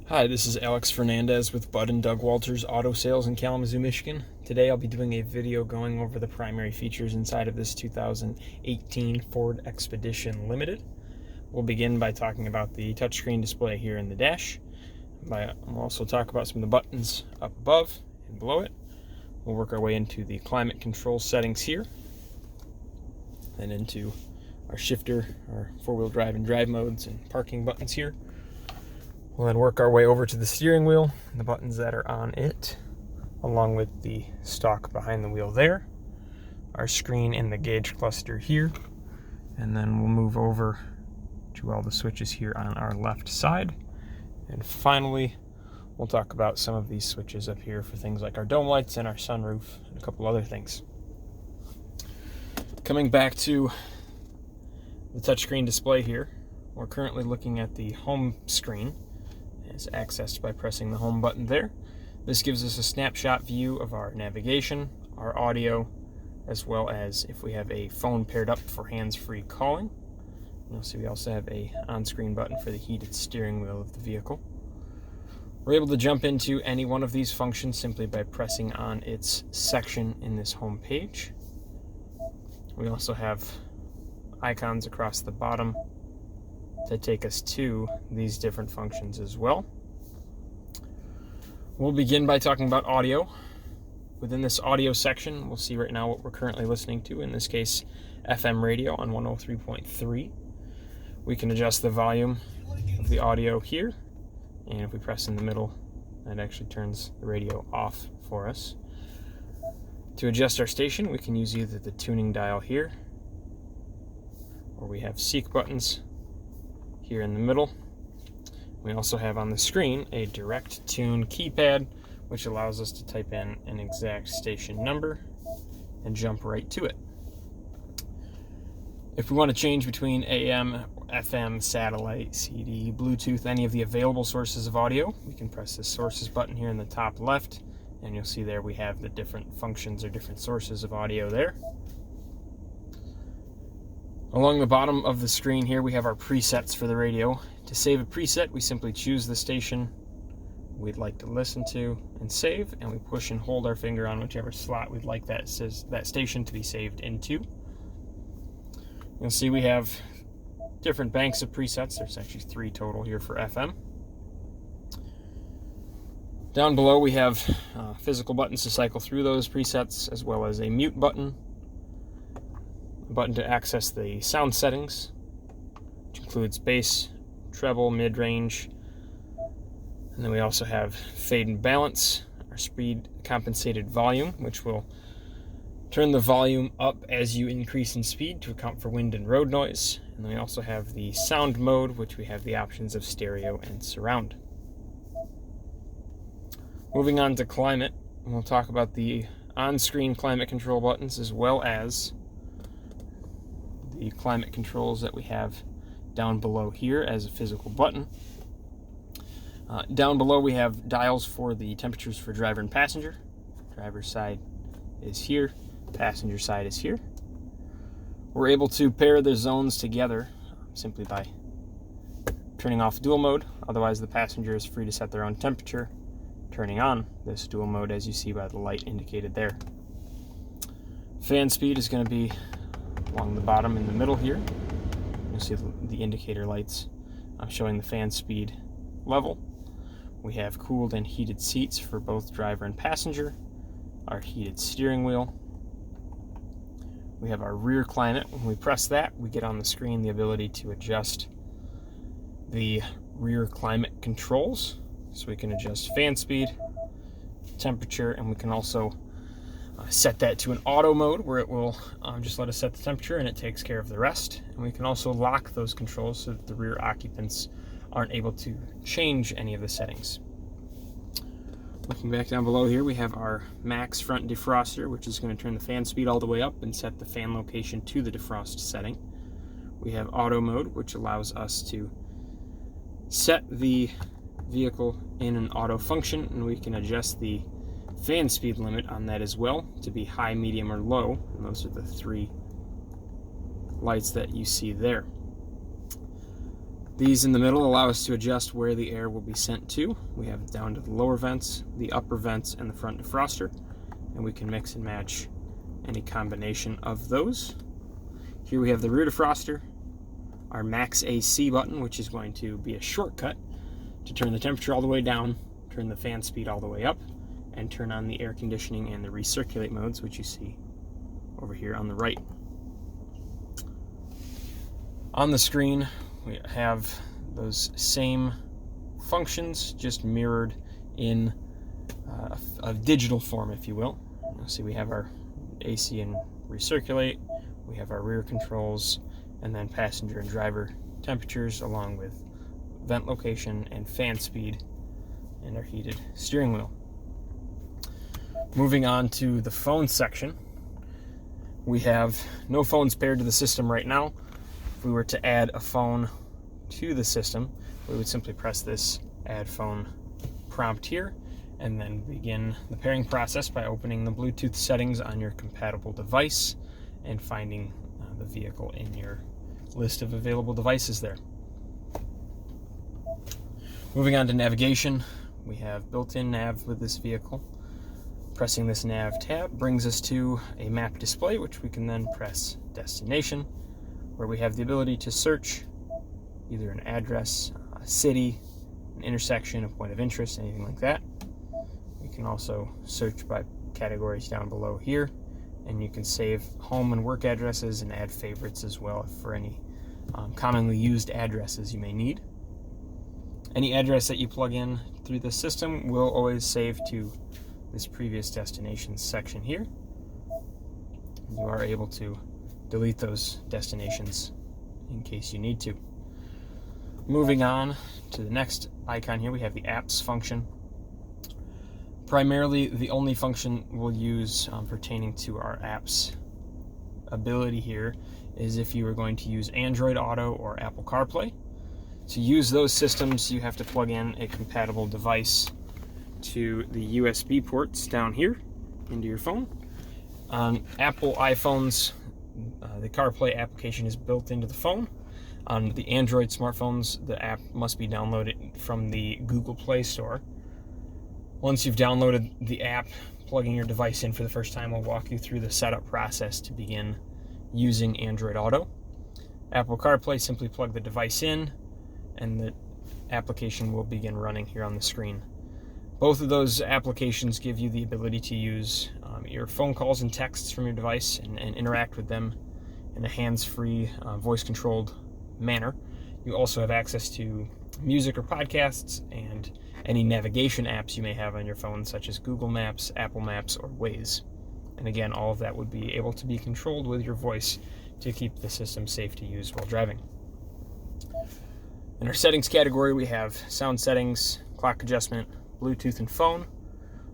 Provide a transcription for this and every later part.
Hi, this is Alex Fernandez with Bud and Doug Walters Auto Sales in Kalamazoo, Michigan. Today I'll be doing a video going over the primary features inside of this 2018 Ford Expedition Limited. We'll begin by talking about the touchscreen display here in the dash. We'll also talk about some of the buttons up above and below it. We'll work our way into the climate control settings here, then into our shifter, our four-wheel drive and drive modes and parking buttons here. We'll then work our way over to the steering wheel and the buttons that are on it, along with the stalk behind the wheel there, our screen in the gauge cluster here, and then we'll move over to all the switches here on our left side. And finally, we'll talk about some of these switches up here for things like our dome lights and our sunroof and a couple other things. Coming back to the touchscreen display here, we're currently looking at the home screen. Is accessed by pressing the home button there. This gives us a snapshot view of our navigation, our audio, as well as if we have a phone paired up for hands-free calling. You'll see we also have a on-screen button for the heated steering wheel of the vehicle. We're able to jump into any one of these functions simply by pressing on its section in this home page. We also have icons across the bottom that take us to these different functions as well. We'll begin by talking about audio. Within this audio section, we'll see right now what we're currently listening to, in this case FM radio on 103.3. We can adjust the volume of the audio here, and if we press in the middle, that actually turns the radio off for us. To adjust our station, we can use either the tuning dial here, or we have seek buttons here in the middle. We also have on the screen a direct tune keypad, which allows us to type in an exact station number and jump right to it. If we want to change between AM, FM, satellite, CD, Bluetooth, any of the available sources of audio, we can press the sources button here in the top left, and you'll see there we have the different functions or different sources of audio there. Along the bottom of the screen here, we have our presets for the radio. To save a preset, we simply choose the station we'd like to listen to and save, and we push and hold our finger on whichever slot we'd like that station to be saved into. You'll see we have different banks of presets. There's actually 3 total here for FM. Down below, we have physical buttons to cycle through those presets, as well as a mute button. Button to access the sound settings, which includes bass, treble, mid-range, and then we also have fade and balance, our speed compensated volume, which will turn the volume up as you increase in speed to account for wind and road noise. And then we also have the sound mode, which we have the options of stereo and surround. Moving on to climate, we'll talk about the on-screen climate control buttons as well as the climate controls that we have down below here as a physical button. Down below we have dials for the temperatures for driver and passenger. Driver's side is here, passenger side is here. We're able to pair the zones together simply by turning off dual mode. Otherwise the passenger is free to set their own temperature, turning on this dual mode as you see by the light indicated there. Fan speed is going to be along the bottom in the middle here. You'll see the indicator lights showing the fan speed level. We have cooled and heated seats for both driver and passenger, our heated steering wheel. We have our rear climate. When we press that, we get on the screen the ability to adjust the rear climate controls. So we can adjust fan speed, temperature, and we can also set that to an auto mode where it will just let us set the temperature and it takes care of the rest. And we can also lock those controls so that the rear occupants aren't able to change any of the settings. Looking back down below here, we have our max front defroster, which is going to turn the fan speed all the way up and set the fan location to the defrost setting. We have auto mode, which allows us to set the vehicle in an auto function, and we can adjust the fan speed limit on that as well to be high, medium, or low, and those are the 3 lights that you see there. These in the middle allow us to adjust where the air will be sent to. We have it down to the lower vents, the upper vents, and the front defroster, and we can mix and match any combination of those. Here we have the rear defroster, our max AC button, which is going to be a shortcut to turn the temperature all the way down, turn the fan speed all the way up, and turn on the air conditioning and the recirculate modes, which you see over here on the right. On the screen, we have those same functions, just mirrored in a digital form, if you will. You'll see we have our AC and recirculate, we have our rear controls, and then passenger and driver temperatures, along with vent location and fan speed, and our heated steering wheel. Moving on to the phone section, we have no phones paired to the system right now. If we were to add a phone to the system, we would simply press this add phone prompt here, and then begin the pairing process by opening the Bluetooth settings on your compatible device and finding the vehicle in your list of available devices there. Moving on to navigation, we have built-in nav with this vehicle. Pressing this nav tab brings us to a map display, which we can then press destination, where we have the ability to search either an address, a city, an intersection, a point of interest, anything like that. We can also search by categories down below here, and you can save home and work addresses and add favorites as well for any commonly used addresses you may need. Any address that you plug in through the system will always save to this previous destinations section here. You are able to delete those destinations in case you need to. Moving on to the next icon here, we have the apps function. Primarily, the only function we'll use pertaining to our apps ability here is if you are going to use Android Auto or Apple CarPlay. To use those systems, you have to plug in a compatible device to the USB ports down here into your phone. On Apple iPhones, the CarPlay application is built into the phone. On the Android smartphones, the app must be downloaded from the Google Play Store. Once you've downloaded the app, plugging your device in for the first time will walk you through the setup process to begin using Android Auto. Apple CarPlay, simply plug the device in, and the application will begin running here on the screen. Both of those applications give you the ability to use your phone calls and texts from your device and interact with them in a hands-free, voice-controlled manner. You also have access to music or podcasts and any navigation apps you may have on your phone, such as Google Maps, Apple Maps, or Waze. And again, all of that would be able to be controlled with your voice to keep the system safe to use while driving. In our settings category, we have sound settings, clock adjustment, Bluetooth and phone,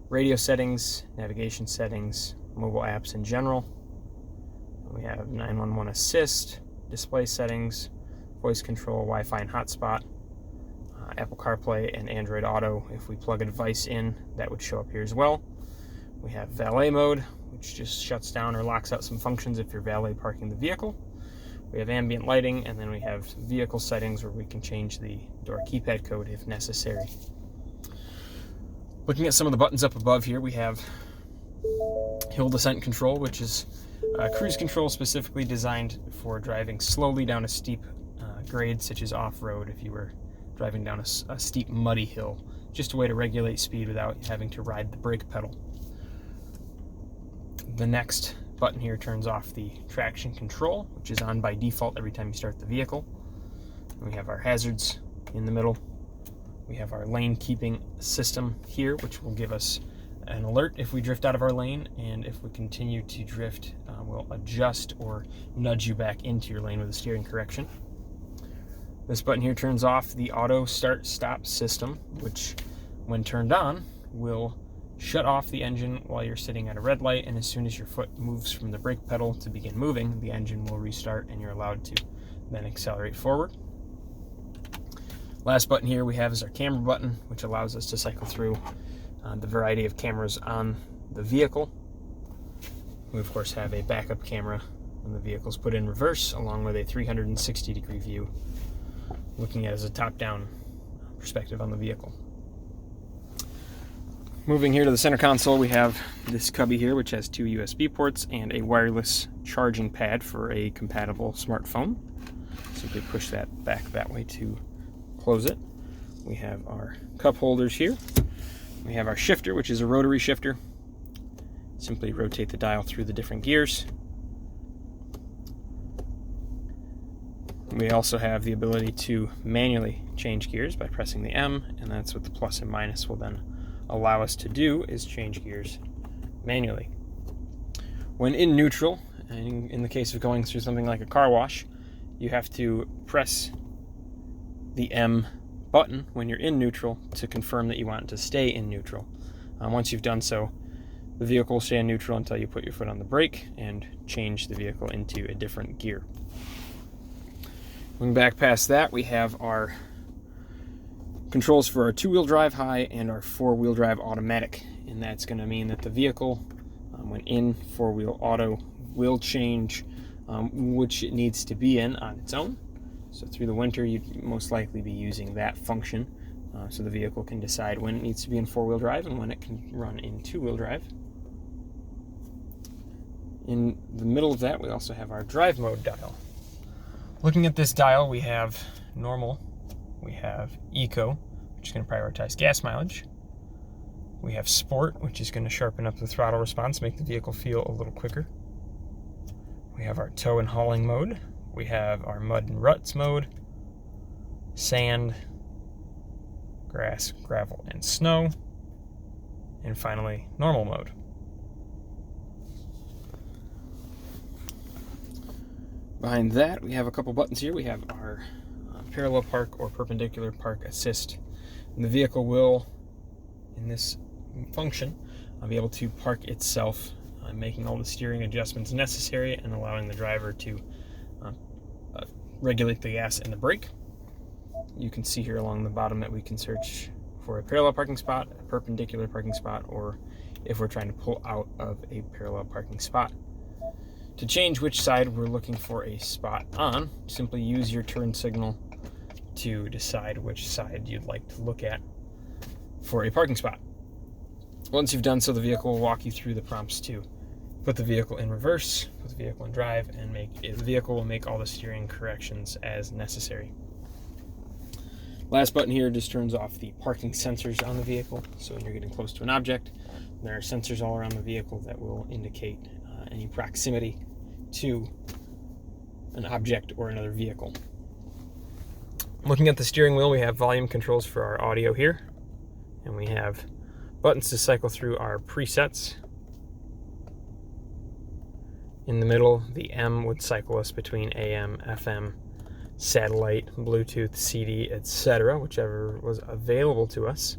radio settings, navigation settings, mobile apps in general. We have 911 assist, display settings, voice control, Wi-Fi and hotspot, Apple CarPlay and Android Auto. If we plug a device in, that would show up here as well. We have valet mode, which just shuts down or locks out some functions if you're valet parking the vehicle. We have ambient lighting, and then we have vehicle settings where we can change the door keypad code if necessary. Looking at some of the buttons up above here, we have hill descent control, which is cruise control specifically designed for driving slowly down a steep grade, such as off-road if you were driving down a steep muddy hill. Just a way to regulate speed without having to ride the brake pedal. The next button here turns off the traction control, which is on by default every time you start the vehicle. And we have our hazards in the middle. We have our lane keeping system here, which will give us an alert if we drift out of our lane, and if we continue to drift, we'll adjust or nudge you back into your lane with a steering correction. This button here turns off the auto start stop system, which when turned on will shut off the engine while you're sitting at a red light, and as soon as your foot moves from the brake pedal to begin moving, the engine will restart and you're allowed to then accelerate forward. Last button here we have is our camera button, which allows us to cycle through the variety of cameras on the vehicle. We of course have a backup camera when the vehicle is put in reverse, along with a 360-degree view looking at it as a top-down perspective on the vehicle. Moving here to the center console, we have this cubby here, which has 2 USB ports and a wireless charging pad for a compatible smartphone. Simply push that back that way to close it. We have our cup holders here. We have our shifter, which is a rotary shifter. Simply rotate the dial through the different gears. We also have the ability to manually change gears by pressing the M, and that's what the plus and minus will then allow us to do, is change gears manually. When in neutral, and in the case of going through something like a car wash, you have to press the M button when you're in neutral to confirm that you want it to stay in neutral. Once you've done so, the vehicle will stay in neutral until you put your foot on the brake and change the vehicle into a different gear. Moving back past that, we have our controls for our 2-wheel drive high and our 4-wheel drive automatic, and that's going to mean that the vehicle, when in 4-wheel auto, will change which it needs to be in on its own. So through the winter, you'd most likely be using that function, so the vehicle can decide when it needs to be in 4-wheel drive and when it can run in 2-wheel drive. In the middle of that, we also have our drive mode dial. Looking at this dial, we have normal, we have eco, which is going to prioritize gas mileage. We have sport, which is going to sharpen up the throttle response, make the vehicle feel a little quicker. We have our tow and hauling mode. We have our mud and ruts mode, sand, grass, gravel, and snow. And finally, normal mode. Behind that, we have a couple buttons here. We have our parallel park or perpendicular park assist. And the vehicle will, in this function, be able to park itself, making all the steering adjustments necessary and allowing the driver to regulate the gas and the brake. You can see here along the bottom that we can search for a parallel parking spot, a perpendicular parking spot, or if we're trying to pull out of a parallel parking spot. To change which side we're looking for a spot on, simply use your turn signal to decide which side you'd like to look at for a parking spot. Once you've done so, the vehicle will walk you through the prompts to put the vehicle in reverse, put the vehicle in drive, and the vehicle will make all the steering corrections as necessary. Last button here just turns off the parking sensors on the vehicle. So when you're getting close to an object, there are sensors all around the vehicle that will indicate any proximity to an object or another vehicle. Looking at the steering wheel, we have volume controls for our audio here, and we have buttons to cycle through our presets. In the middle, the M would cycle us between AM, FM, satellite, Bluetooth, CD, etc., whichever was available to us.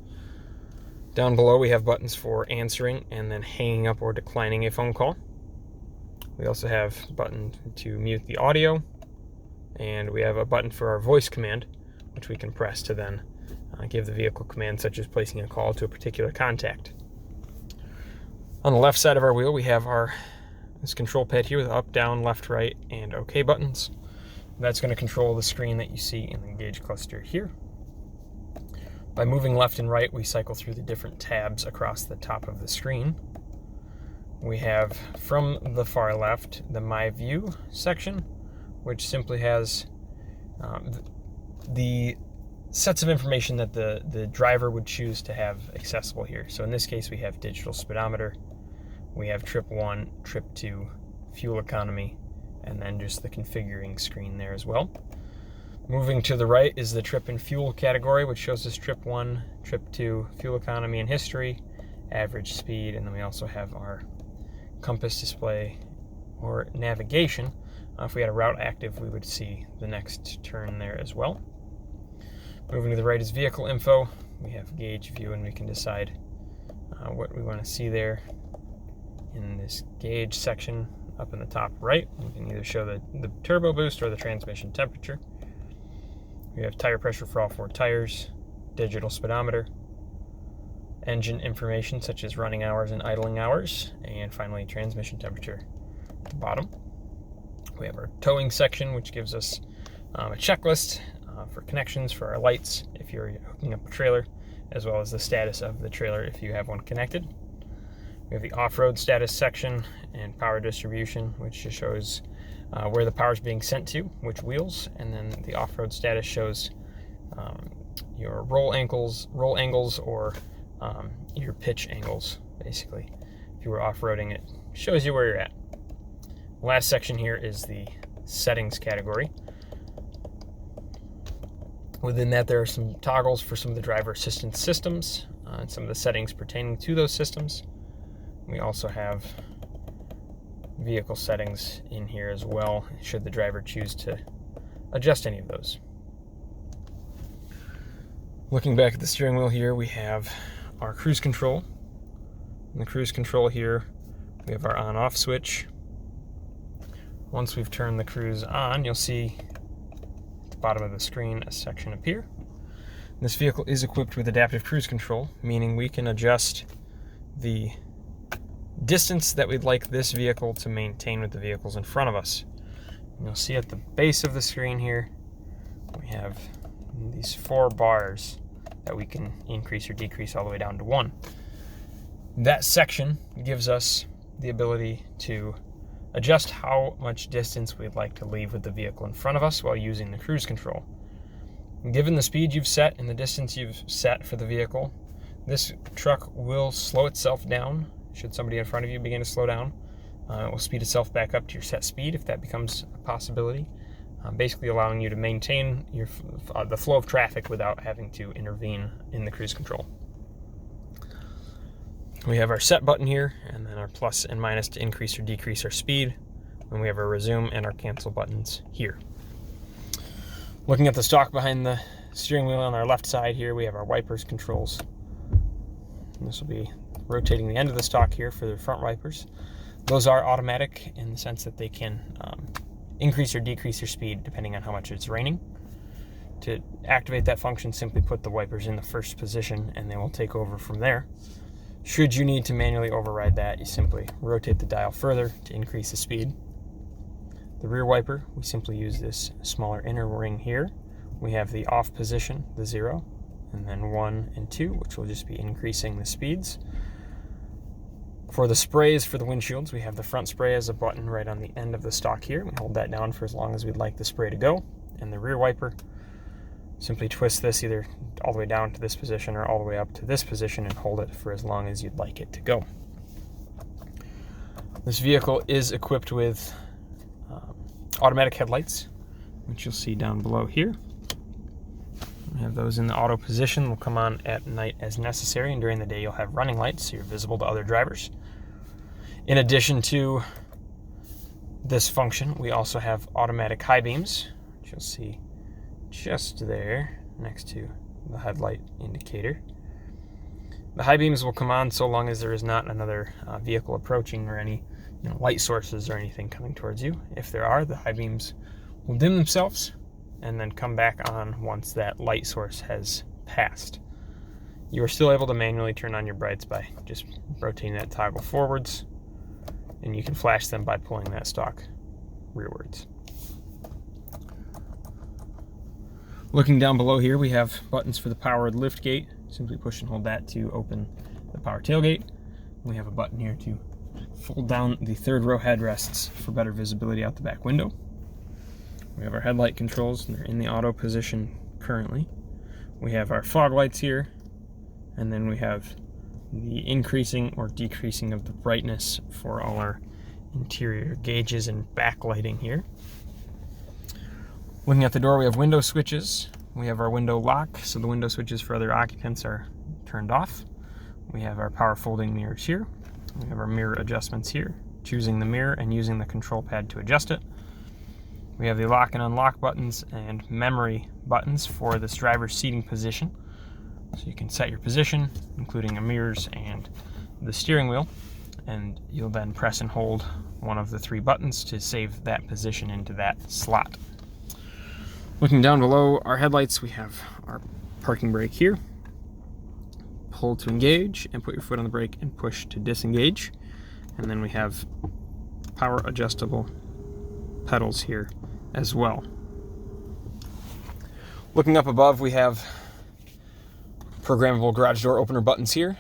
Down below, we have buttons for answering and then hanging up or declining a phone call. We also have a button to mute the audio, and we have a button for our voice command, which we can press to then give the vehicle commands such as placing a call to a particular contact. On the left side of our wheel, we have this control pad here with up, down, left, right, and OK buttons. That's going to control the screen that you see in the gauge cluster here. By moving left and right, we cycle through the different tabs across the top of the screen. We have, from the far left, the My View section, which simply has the sets of information that the driver would choose to have accessible here. So in this case, we have digital speedometer, we have trip 1, trip 2, fuel economy, and then just the configuring screen there as well. Moving to the right is the trip and fuel category, which shows us trip 1, trip 2, fuel economy and history, average speed, and then we also have our compass display or navigation. If we had a route active, we would see the next turn there as well. Moving to the right is vehicle info. We have gauge view, and we can decide what we want to see there in this gauge section up in the top right. We can either show the turbo boost or the transmission temperature. We have tire pressure for all 4 tires, digital speedometer, engine information such as running hours and idling hours, and finally transmission temperature at the bottom. We have our towing section, which gives us a checklist for connections for our lights if you're hooking up a trailer, as well as the status of the trailer if you have one connected. We have the off-road status section and power distribution, which just shows where the power is being sent to, which wheels, and then the off-road status shows your roll angles or your pitch angles, basically. If you were off-roading, it shows you where you're at. The last section here is the settings category. Within that, there are some toggles for some of the driver assistance systems and some of the settings pertaining to those systems. We also have vehicle settings in here as well, should the driver choose to adjust any of those. Looking back at the steering wheel here, we have our cruise control. In the cruise control here, we have our on-off switch. Once we've turned the cruise on, you'll see at the bottom of the screen a section appear. This vehicle is equipped with adaptive cruise control, meaning we can adjust the distance that we'd like this vehicle to maintain with the vehicles in front of us. And you'll see at the base of the screen here, we have these 4 bars that we can increase or decrease all the way down to 1. That section gives us the ability to adjust how much distance we'd like to leave with the vehicle in front of us while using the cruise control. Given the speed you've set and the distance you've set for the vehicle, this truck will slow itself down. Should somebody in front of you begin to slow down, it will speed itself back up to your set speed if that becomes a possibility, basically allowing you to maintain the flow of traffic without having to intervene in the cruise control. We have our set button here, and then our plus and minus to increase or decrease our speed. And we have our resume and our cancel buttons here. Looking at the stalk behind the steering wheel on our left side here, we have our wipers controls. And this will be rotating the end of the stalk here for the front wipers. Those are automatic in the sense that they can increase or decrease your speed depending on how much it's raining. To activate that function, simply put the wipers in the first position and they will take over from there. Should you need to manually override that, you simply rotate the dial further to increase the speed. The rear wiper, we simply use this smaller inner ring here. We have the off position, the 0, and then 1 and 2, which will just be increasing the speeds. For the sprays for the windshields, we have the front spray as a button right on the end of the stalk here. We hold that down for as long as we'd like the spray to go. And the rear wiper, simply twist this either all the way down to this position or all the way up to this position and hold it for as long as you'd like it to go. This vehicle is equipped with automatic headlights, which you'll see down below here. We have those in the auto position. They'll come on at night as necessary, and during the day you'll have running lights so you're visible to other drivers. In addition to this function, we also have automatic high beams, which you'll see just there next to the headlight indicator. The high beams will come on so long as there is not another vehicle approaching or any light sources or anything coming towards you. If there are, the high beams will dim themselves and then come back on once that light source has passed. You are still able to manually turn on your brights by just rotating that toggle forwards, and you can flash them by pulling that stalk rearwards. Looking down below here, we have buttons for the powered liftgate. Simply push and hold that to open the power tailgate. We have a button here to fold down the third row headrests for better visibility out the back window. We have our headlight controls, and they're in the auto position currently. We have our fog lights here, and then we have the increasing or decreasing of the brightness for all our interior gauges and backlighting here. Looking at the door, we have window switches. We have our window lock, so the window switches for other occupants are turned off. We have our power folding mirrors here. We have our mirror adjustments here, choosing the mirror and using the control pad to adjust it. We have the lock and unlock buttons and memory buttons for this driver's seating position. So you can set your position, including your mirrors and the steering wheel, and you'll then press and hold one of the 3 buttons to save that position into that slot. Looking down below our headlights, we have our parking brake here. Pull to engage and put your foot on the brake and push to disengage. And then we have power adjustable pedals here as well. Looking up above, we have programmable garage door opener buttons here.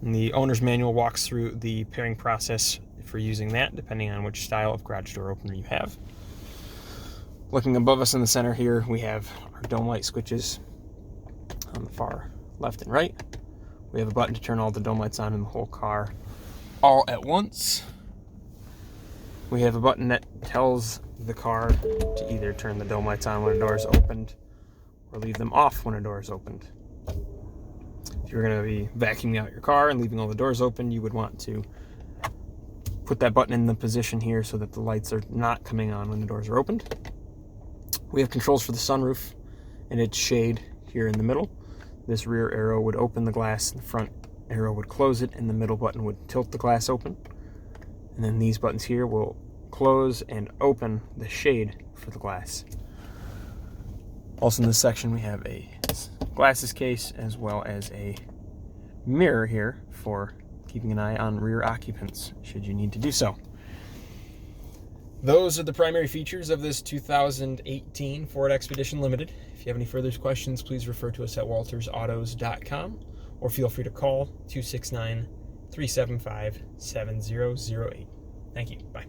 And the owner's manual walks through the pairing process for using that, depending on which style of garage door opener you have. Looking above us in the center here, we have our dome light switches on the far left and right. We have a button to turn all the dome lights on in the whole car all at once. We have a button that tells the car to either turn the dome lights on when a door is opened or leave them off when a door is opened. If you're going to be vacuuming out your car and leaving all the doors open, you would want to put that button in the position here so that the lights are not coming on when the doors are opened. We have controls for the sunroof and its shade here in the middle. This rear arrow would open the glass, the front arrow would close it, and the middle button would tilt the glass open. And then these buttons here will close and open the shade for the glass. Also in this section we have a glasses case as well as a mirror here for keeping an eye on rear occupants should you need to do so. Those are the primary features of this 2018 Ford Expedition Limited. If you have any further questions, please refer to us at waltersautos.com or feel free to call 269-375-7008. Thank you. Bye.